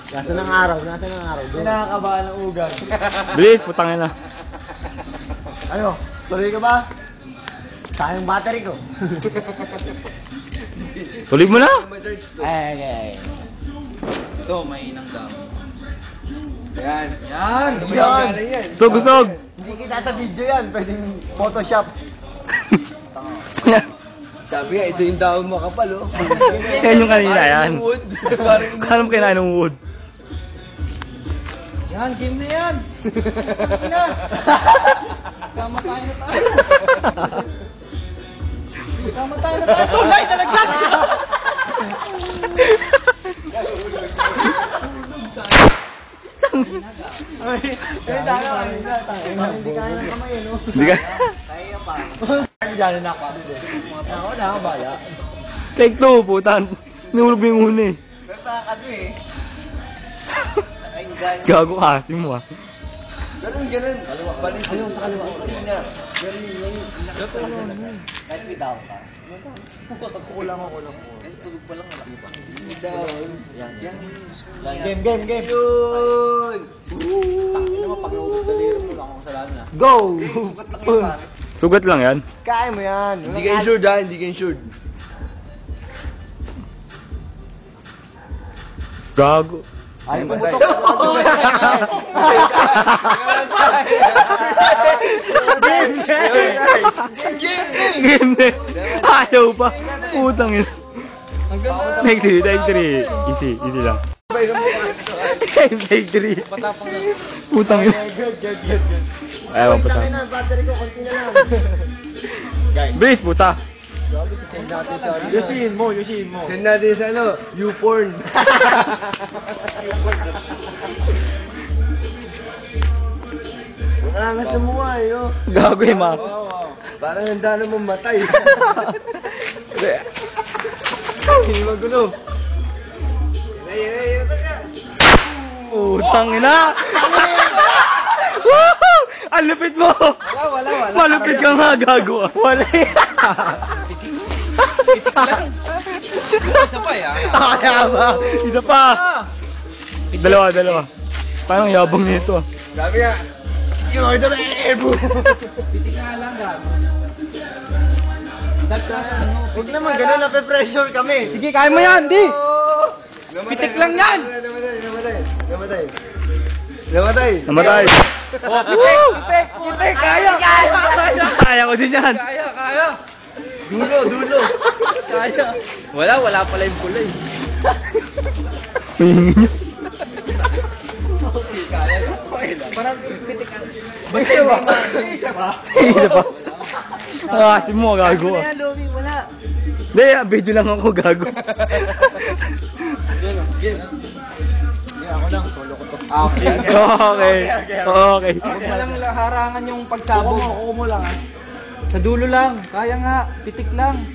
Nasa ng araw, nasa ng araw. Nakakabahan ng ugat. Bilis, putangin na. Ano? Tuloy ka ba? Sayang battery ko. Tuloy mo na. Ay. Ito, may inang dam. Yan. Yan! Sug-sug. Hindi kita sa video yan. Pwedeng Photoshop. Sabi nga, ito yung daon mo kapal, oh. Yan yung kanina yan. Wood. Kala mo kinain ng wood. Yan, game na yan. Game na. Sama tayo na tayo. Sama tayo na tayo. Tulay talaga. Hindi kaya ng kamay, no? Hindi ka. Kaya pa. Diyan na ako. Ako na, bala. Take two, putan. Nihulog mo yung huni. Pero kasi eh. Gago kasi mo ah. Ganun. Balik Ayun, sa kaliwa. na. Kahit without ka. Kulang ako. Kasi tulog pa lang, wala pa. Down. Yan. Game. Yun! Ano mo, pag naubos na liro mo lang ako sa lana. Go! Sukat lang yun, pare. Sugat lang yan. Kaya mo yan. Hindi ka insured, ha? Hindi ka insured. Gago. Ay, Matay. Ginde. Ayaw pa. Putang ina. Take three. Easy lang. Take three. Putang ina. Good. Ayaw pa ta. Battery ko, konti na lang. Bilis, puta. Send natin sa... Yusin mo. Send natin sa ano, YouPorn. Angas na mukha eh, no? Gago eh, ma. Parang handa na mong matay. Hindi magulo. Putang ina. Woohoo! Ang lupit mo. Wala. Malupit ka nga, gago. Wala. Pitik lang. Isa pa, ya. Kaya ba? Isa pa. Dalawa. Parang yabang nito. Sabi nga, You're the man, bro! pitik nga lang, gago. Huwag naman, gano'n nape-pressure kami. Sige, kaya mo yan, di. Pitik lang yan! Namatay! Namatay. Woo! Pitik! Kaya! Kaya ko din yan. Kaya! Dulo! Kaya! Wala pala yung kulay. Hingin niyo. Parang pitik ka. Isa ba? Isa pa. Kasi mo, gago. Kaya, Louie, wala. Hindi, video lang ako, gago. Game. Ako lang, solo ko to. Okay. Huwag mo lang harangan yung pagsabog. Ako mo lang, ha? Sa dulo lang. Kaya nga. Pitik lang.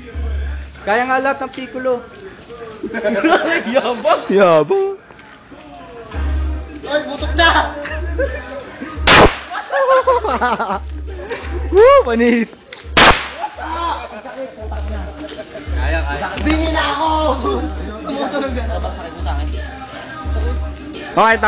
Kaya nga lahat ng pikulo. Yabang. Ay, butok na! Woo, panis. Kaya. Bingi na ako! Tumutunog na. Sakit mo sa akin. Okay,